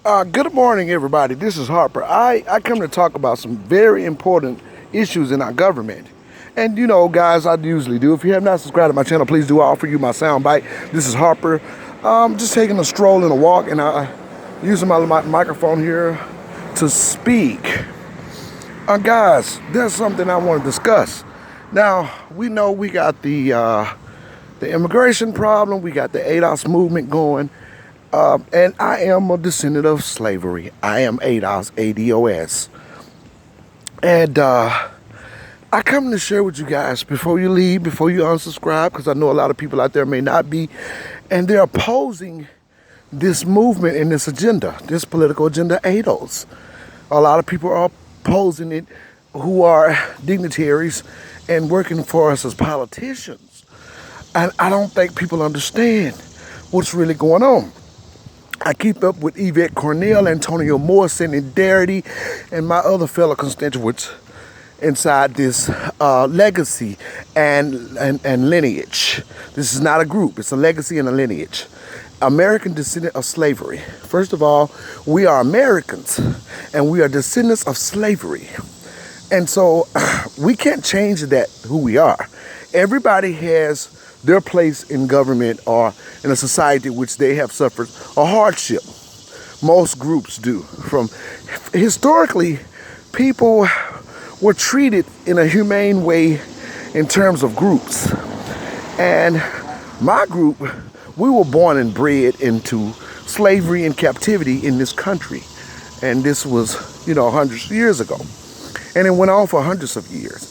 Good morning, everybody. This is Harper. I come to talk about some very important issues in our government. And you know, guys, I usually do. If you have not subscribed to my channel, please do. I offer you my sound bite. This is Harper. Just taking a stroll and a walk, and I using my microphone here to speak. Guys, there's something I want to discuss. Now, we know we got the immigration problem. We got the ADOS movement going. And I am a descendant of slavery. I am ADOS, ADOS. And I come to share with you guys before you leave, before you unsubscribe, because I know a lot of people out there may not be, and they're opposing this movement and this agenda, this political agenda, ADOS. A lot of people are opposing it who are dignitaries and working for us as politicians. And I don't think people understand what's really going on. I keep up with Yvette Cornell, Antonio Morrison, and Darity, and my other fellow constituents inside this legacy and lineage. This is not a group, it's a legacy and a lineage. American descendant of slavery. First of all, we are Americans, and we are descendants of slavery. And so we can't change that, who we are. Everybody has their place in government or in a society which they have suffered a hardship. Most groups do. From historically, people were treated in a humane way in terms of groups. And my group, we were born and bred into slavery and captivity in this country. And this was, hundreds of years ago. And it went on for hundreds of years.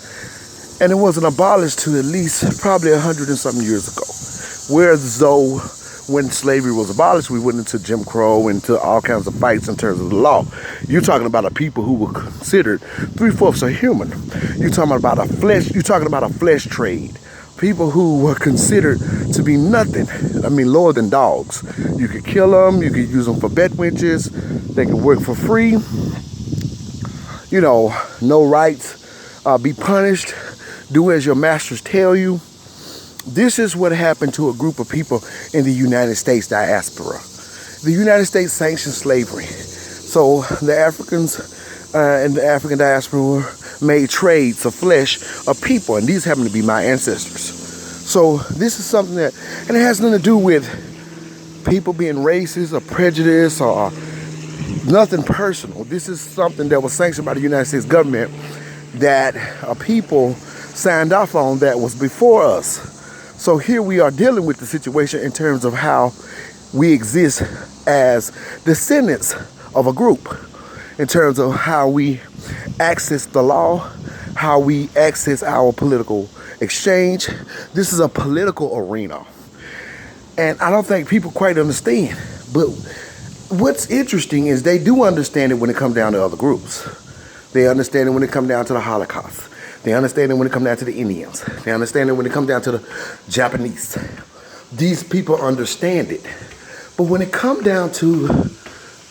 And it wasn't abolished to at least probably 100 and something years ago. Whereas though when slavery was abolished, we went into Jim Crow, into all kinds of fights in terms of the law. You're talking about a people who were considered 3/4 a human. You're talking about a flesh trade. People who were considered to be nothing. I mean, lower than dogs. You could kill them, you could use them for bed winches, they could work for free. No rights, be punished. Do as your masters tell you. This is what happened to a group of people in the United States diaspora. The United States sanctioned slavery. So the Africans and the African diaspora made trades of flesh of people, and these happen to be my ancestors. So this is something that, and it has nothing to do with people being racist or prejudiced or nothing personal. This is something that was sanctioned by the United States government that people signed off on that was before us. So here we are dealing with the situation in terms of how we exist as descendants of a group, in terms of how we access the law, how we access our political exchange. This is a political arena. And I don't think people quite understand. But what's interesting is they do understand it when it comes down to other groups. They understand it when it comes down to the Holocaust. They understand it when it comes down to the Indians. They understand it when it comes down to the Japanese. These people understand it. But when it comes down to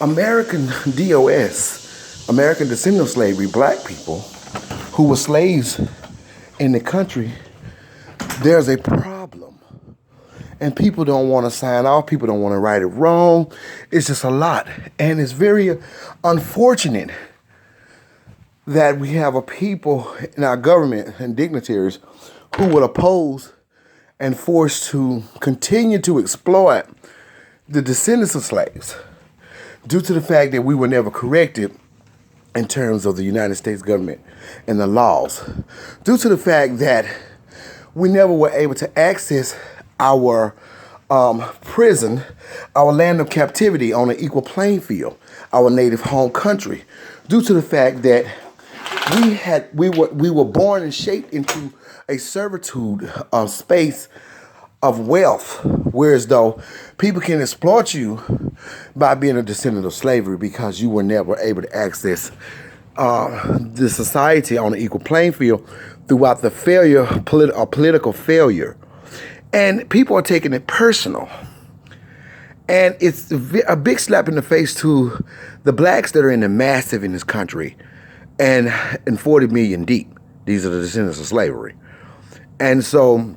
American DOS, American descendant of slavery, black people who were slaves in the country, there's a problem. And people don't want to sign off. People don't want to right it wrong. It's just a lot. And it's very unfortunate that we have a people in our government and dignitaries who would oppose and force to continue to exploit the descendants of slaves due to the fact that we were never corrected in terms of the United States government and the laws, due to the fact that we never were able to access our prison, our land of captivity on an equal playing field, our native home country, due to the fact that we were born and shaped into a servitude of space of wealth, whereas though people can exploit you by being a descendant of slavery because you were never able to access the society on an equal playing field throughout the failure, political failure. And people are taking it personal. And it's a big slap in the face to the blacks that are in the massive in this country and 40 million deep. These are the descendants of slavery. And so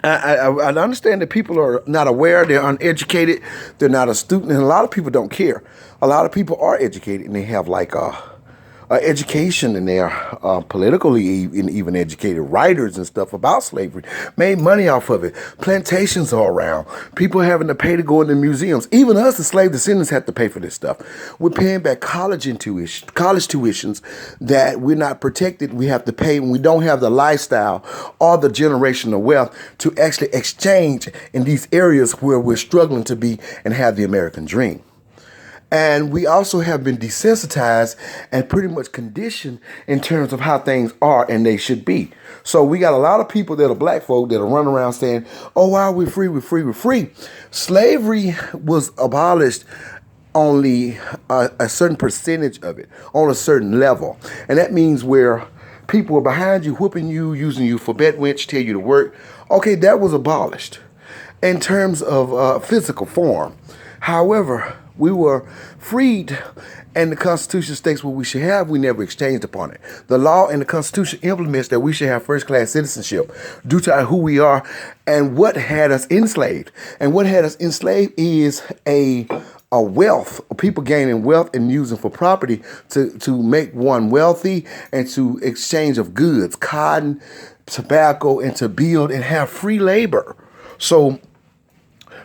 I understand that people are not aware, they're uneducated, they're not astute, and a lot of people don't care. A lot of people are educated and they have like education, and they are politically even educated writers and stuff about slavery, made money off of it. Plantations are around. People having to pay to go into museums. Even us, the slave descendants, have to pay for this stuff. We're paying back college tuitions that we're not protected. We have to pay when we don't have the lifestyle or the generational wealth to actually exchange in these areas where we're struggling to be and have the American dream. And we also have been desensitized and pretty much conditioned in terms of how things are and they should be. So we got a lot of people that are black folk that are running around saying, oh, wow, we're free, we're free, we're free. Slavery was abolished only a certain percentage of it, on a certain level. And that means where people are behind you, whooping you, using you for bed winch, tell you to work. Okay, that was abolished in terms of physical form. However, we were freed, and the Constitution states what we should have. We never exchanged upon it. The law and the Constitution implements that we should have first-class citizenship due to who we are and what had us enslaved. And what had us enslaved is a wealth, people gaining wealth and using for property to make one wealthy and to exchange of goods, cotton, tobacco, and to build and have free labor. So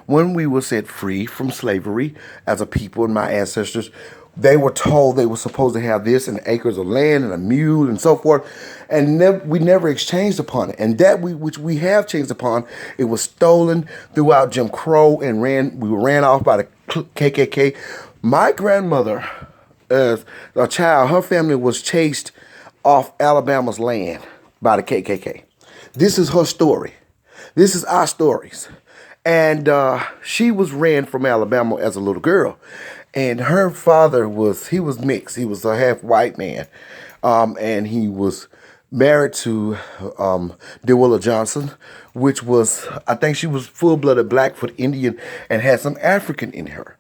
when we were set free from slavery as a people, and my ancestors, they were told they were supposed to have this and acres of land and a mule and so forth, and we never exchanged upon it. And that which we have changed upon, it was stolen throughout Jim Crow and we were ran off by the KKK. My grandmother, as a child, her family was chased off Alabama's land by the KKK. This is her story. This is our stories. And she was ran from Alabama as a little girl. And her father was mixed. He was a half white man. And he was married to DeWilla Johnson, which was, I think she was full-blooded Blackfoot Indian and had some African in her.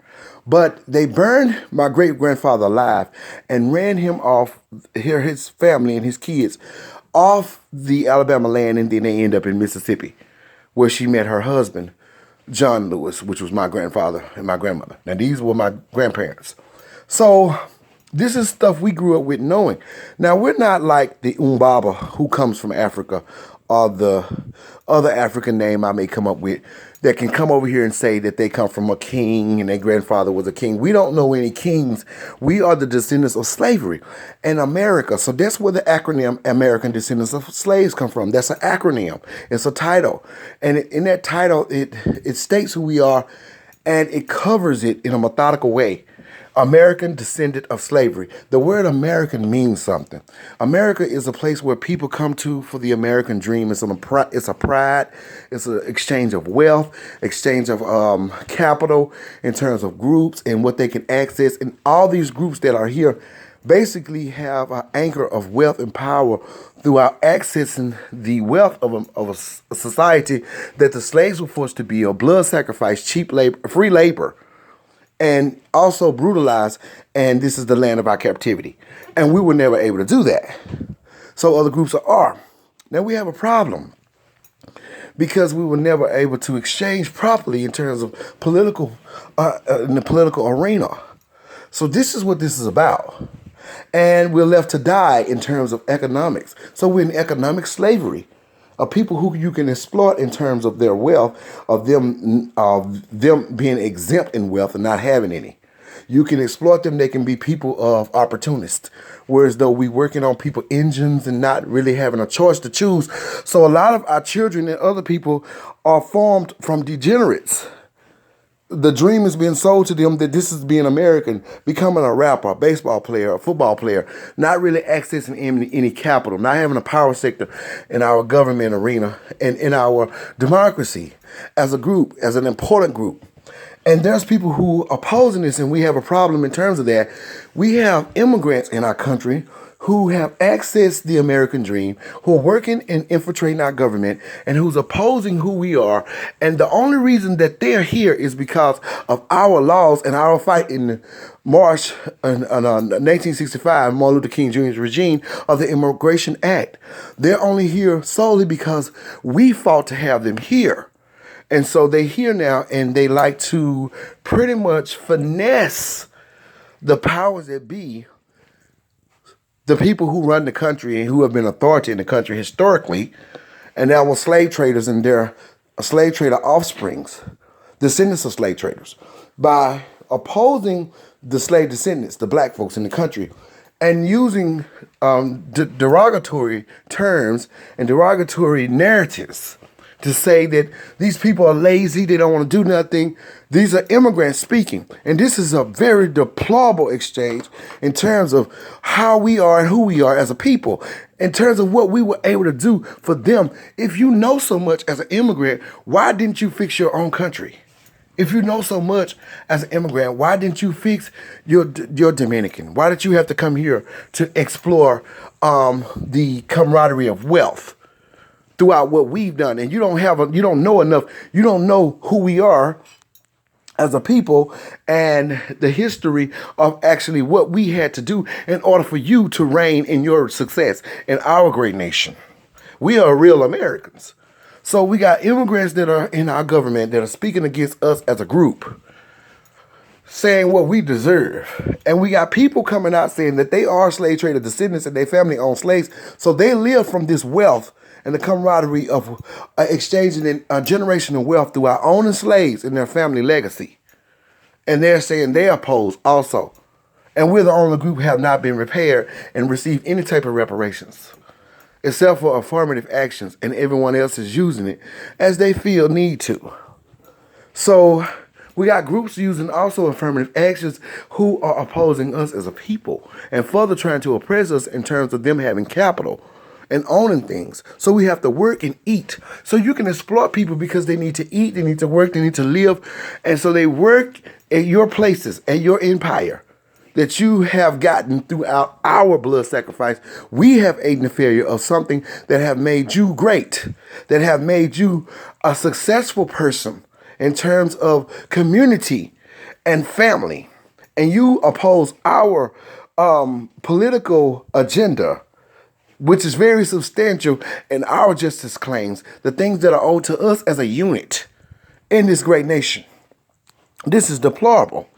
But they burned my great-grandfather alive and ran him off, his family and his kids, off the Alabama land, and then they end up in Mississippi, where she met her husband, John Lewis, which was my grandfather and my grandmother. Now, these were my grandparents. So this is stuff we grew up with knowing. Now, we're not like the Umbaba who comes from Africa or the other African name I may come up with that can come over here and say that they come from a king and their grandfather was a king. We don't know any kings. We are the descendants of slavery in America. So that's where the acronym American Descendants of Slaves come from. That's an acronym. It's a title. And in that title, it states who we are, and it covers it in a methodical way. American descendant of slavery. The word American means something. America is a place where people come to for the American dream. It's a pride. It's an exchange of wealth, exchange of capital in terms of groups and what they can access. And all these groups that are here basically have an anchor of wealth and power throughout accessing the wealth of a society that the slaves were forced to build, blood sacrifice, cheap labor, free labor, and also brutalized, and this is the land of our captivity. And we were never able to do that. So other groups are. Now we have a problem because we were never able to exchange properly in terms of political, in the political arena. So this is what this is about. And we're left to die in terms of economics. So we're in economic slavery of people who you can exploit in terms of their wealth, of them being exempt in wealth and not having any. You can exploit them. They can be people of opportunists, whereas though we working on people engines and not really having a choice to choose. So a lot of our children and other people are formed from degenerates. The dream is being sold to them that this is being American, becoming a rapper, a baseball player, a football player, not really accessing any capital, not having a power sector in our government arena and in our democracy as a group, as an important group. And there's people who are opposing this, and we have a problem in terms of that. We have immigrants in our country who have accessed the American dream, who are working and infiltrating our government, and who's opposing who we are. And the only reason that they're here is because of our laws and our fight in March 1965, Martin Luther King Jr.'s regime of the Immigration Act. They're only here solely because we fought to have them here. And so they're here now, and they like to pretty much finesse the powers that be, the people who run the country and who have been authority in the country historically, and that were slave traders and their slave trader offsprings, descendants of slave traders, by opposing the slave descendants, the black folks in the country, and using derogatory terms and derogatory narratives to say that these people are lazy, they don't want to do nothing. These are immigrants speaking. And this is a very deplorable exchange in terms of how we are and who we are as a people, in terms of what we were able to do for them. If you know so much as an immigrant, why didn't you fix your own country? If you know so much as an immigrant, why didn't you fix your Dominican? Why did you have to come here to explore the camaraderie of wealth throughout what we've done? And you don't know enough. You don't know who we are as a people and the history of actually what we had to do in order for you to reign in your success in our great nation. We are real Americans. So we got immigrants that are in our government that are speaking against us as a group, saying what we deserve. And we got people coming out saying that they are slave trader descendants and their family owned slaves. So they live from this wealth and the camaraderie of exchanging a generational wealth through our own slaves and their family legacy. And they're saying they oppose also. And we're the only group who have not been repaired and received any type of reparations, except for affirmative actions, and everyone else is using it as they feel need to. So we got groups using also affirmative actions who are opposing us as a people and further trying to oppress us in terms of them having capital and owning things. So we have to work and eat. So you can exploit people because they need to eat, they need to work, they need to live. And so they work at your places, at your empire that you have gotten throughout our blood sacrifice. We have aided the failure of something that have made you great, that have made you a successful person in terms of community and family. And you oppose our political agenda, which is very substantial in our justice claims, the things that are owed to us as a unit in this great nation. This is deplorable.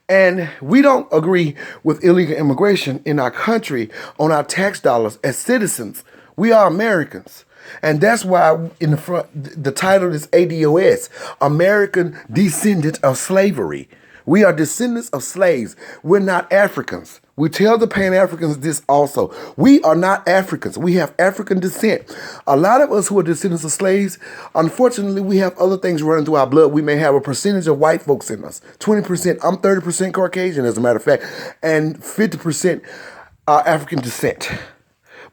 And we don't agree with illegal immigration in our country on our tax dollars as citizens. We are Americans. And that's why in the front, the title is ADOS, American Descendant of Slavery. We are descendants of slaves. We're not Africans. We tell the Pan-Africans this also. We are not Africans. We have African descent. A lot of us who are descendants of slaves, unfortunately, we have other things running through our blood. We may have a percentage of white folks in us. 20%. I'm 30% Caucasian, as a matter of fact, and 50% African descent.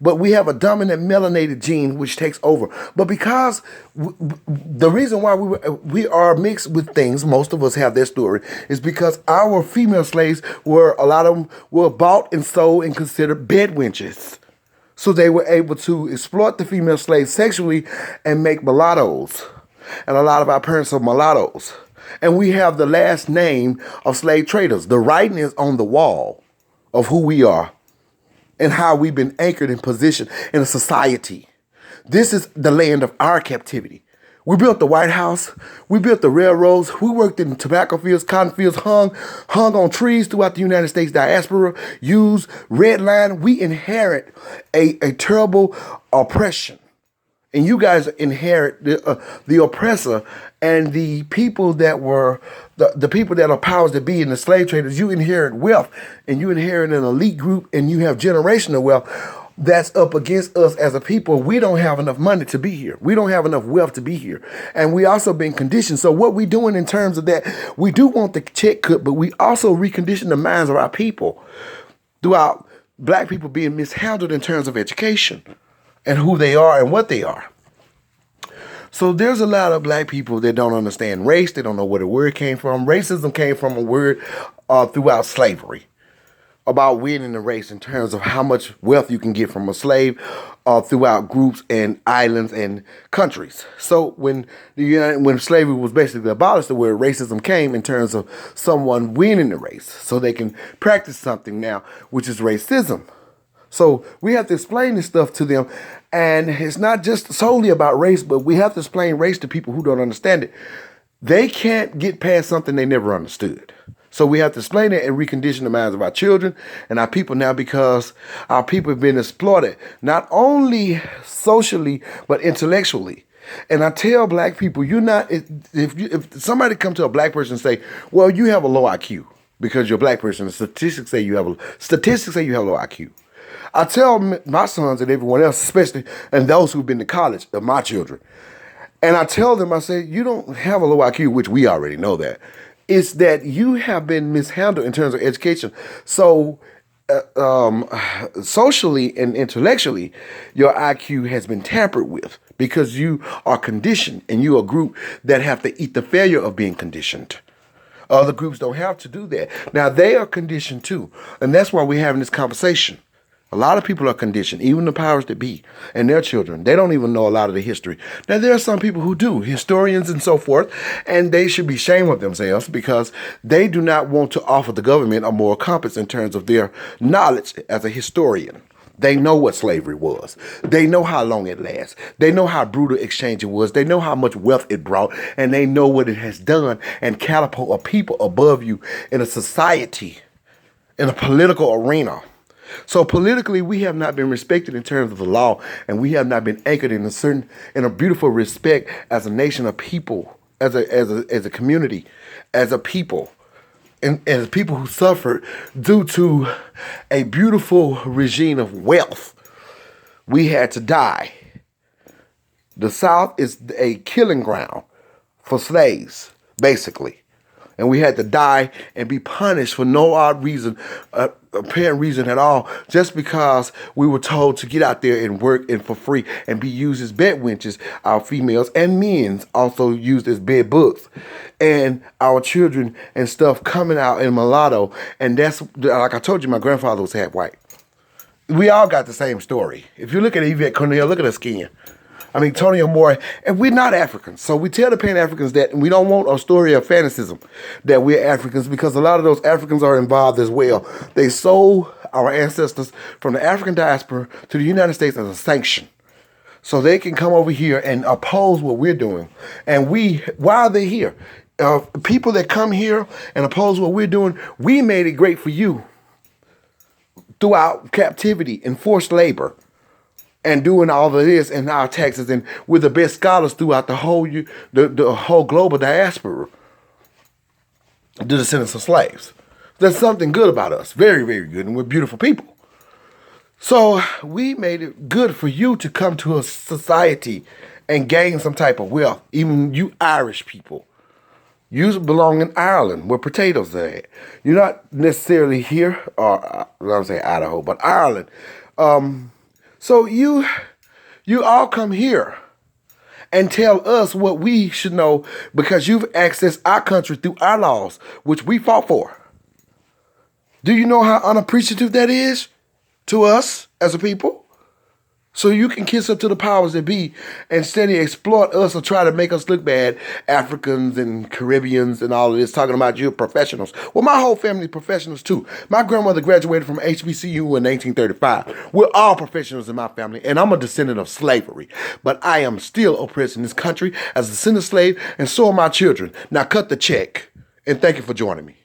But we have a dominant melanated gene which takes over. But because the reason why we are mixed with things, most of us have their story, is because our female slaves a lot of them were bought and sold and considered bed wenches. So they were able to exploit the female slaves sexually and make mulattoes. And a lot of our parents are mulattoes. And we have the last name of slave traders. The writing is on the wall of who we are and how we've been anchored in position in a society. This is the land of our captivity. We built the White House. We built the railroads. We worked in tobacco fields, cotton fields, hung on trees throughout the United States diaspora, used red line. We inherit a terrible oppression. And you guys inherit the oppressor and the people that were the people that are powers that be in the slave traders. You inherit wealth and you inherit an elite group and you have generational wealth that's up against us as a people. We don't have enough money to be here. We don't have enough wealth to be here. And we also been conditioned. So what we doing in terms of that, we do want the check cut, but we also recondition the minds of our people throughout black people being mishandled in terms of education and who they are and what they are. So there's a lot of black people that don't understand race. They don't know where the word came from. Racism came from a word throughout slavery. about winning the race in terms of how much wealth you can get from a slave throughout groups and islands and countries. So when when slavery was basically abolished, the word racism came in terms of someone winning the race, so they can practice something now, which is racism. So we have to explain this stuff to them, and it's not just solely about race, but we have to explain race to people who don't understand it. They can't get past something they never understood. So we have to explain it and recondition the minds of our children and our people now, because our people have been exploited, not only socially, but intellectually. And I tell black people, you're not, if somebody come to a black person and say, well, you have a low IQ because you're a black person, the statistics say you have low IQ. I tell my sons and everyone else, especially, and those who've been to college, of my children, and I tell them, I say, you don't have a low IQ, which we already know that. It's that you have been mishandled in terms of education. So socially and intellectually, your IQ has been tampered with because you are conditioned, and you're a group that have to eat the failure of being conditioned. Other groups don't have to do that. Now, they are conditioned too, and that's why we're having this conversation. A lot of people are conditioned, even the powers that be and their children. They don't even know a lot of the history. Now, there are some people who do, historians and so forth, and they should be ashamed of themselves because they do not want to offer the government a moral compass in terms of their knowledge as a historian. They know what slavery was. They know how long it lasts. They know how brutal exchange it was. They know how much wealth it brought, and they know what it has done and catapult a people above you in a society, in a political arena. So politically, we have not been respected in terms of the law, and we have not been anchored in a beautiful respect as a nation of people, as a community, as a people, and as people who suffered due to a beautiful regime of wealth. We had to die. The South is a killing ground for slaves, basically. And we had to die and be punished for no odd reason, apparent reason at all, just because we were told to get out there and work and for free and be used as bed wenches. Our females and men's also used as bed books, and our children and stuff coming out in mulatto. And that's, like I told you, my grandfather was half white. We all got the same story. If you look at Yvette Cornell, look at her skin. I mean, Tony Amore, and we're not Africans. So we tell the Pan-Africans that, and we don't want a story of fanaticism that we're Africans, because a lot of those Africans are involved as well. They sold our ancestors from the African diaspora to the United States as a sanction, so they can come over here and oppose what we're doing. And while they're here, people that come here and oppose what we're doing, we made it great for you throughout captivity and forced labor, and doing all of this and our taxes, and we're the best scholars throughout the whole global diaspora, the descendants of slaves. There's something good about us, very, very good, and we're beautiful people. So we made it good for you to come to a society and gain some type of wealth. Even you Irish people, you belong in Ireland, where potatoes are at. You're not necessarily here, or I don't say Idaho, but Ireland. So you all come here and tell us what we should know, because you've accessed our country through our laws, which we fought for. Do you know how unappreciative that is to us as a people? So you can kiss up to the powers that be and steady exploit us or try to make us look bad, Africans and Caribbeans and all of this, talking about you professionals. Well, my whole family is professionals too. My grandmother graduated from HBCU in 1835. We're all professionals in my family, and I'm a descendant of slavery. But I am still oppressed in this country as a descendant slave, and so are my children. Now cut the check, and thank you for joining me.